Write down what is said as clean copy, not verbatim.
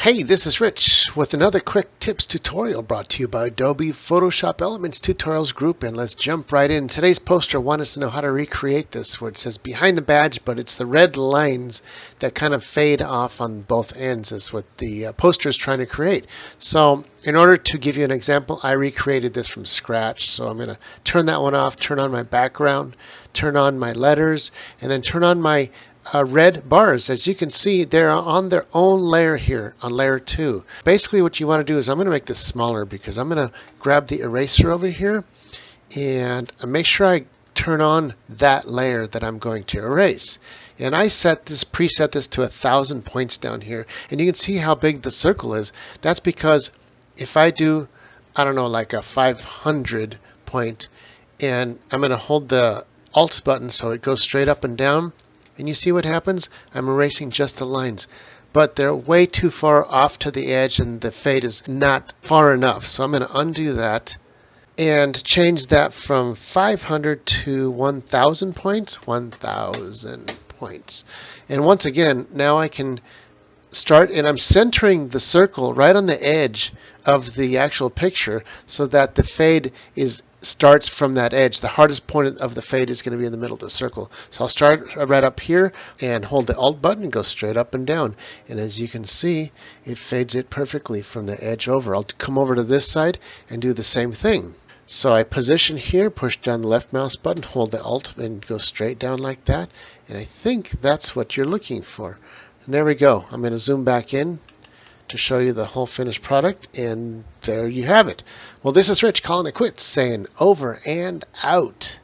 Hey, this is Rich with another quick tips tutorial brought to you by Adobe Photoshop Elements Tutorials Group, and let's jump right in. Today's poster wanted to know how to recreate this where it says behind the badge, but it's the red lines that kind of fade off on both ends is what the poster is trying to create. So in order to give you an example, I recreated this from scratch. So I'm going to turn that one off, turn on my background, turn on my letters, and then turn on my red bars. As you can see, they're on their own layer here on layer 2. Basically what you want to do is I'm going to make this smaller because I'm going to grab the eraser over here and make sure I turn on that layer that I'm going to erase. And I preset this to 1,000 points down here, and you can see how big the circle is. That's because if I do, I don't know, like a 500 point, and I'm going to hold the Alt button so it goes straight up and down, and you see what happens? I'm erasing just the lines, but they're way too far off to the edge and the fade is not far enough. So I'm going to undo that and change that from 500 to 1,000 points. 1,000 points. And once again, now I can start, and I'm centering the circle right on the edge of the actual picture so that the fade starts from that edge. The hardest point of the fade is going to be in the middle of the circle. So I'll start right up here and hold the Alt button and go straight up and down. And as you can see, it fades it perfectly from the edge over. I'll come over to this side and do the same thing. So I position here, push down the left mouse button, hold the Alt, and go straight down like that. And I think that's what you're looking for. And there we go. I'm going to zoom back in to show you the whole finished product, and there you have it. Well, this is Rich calling it quits, saying over and out.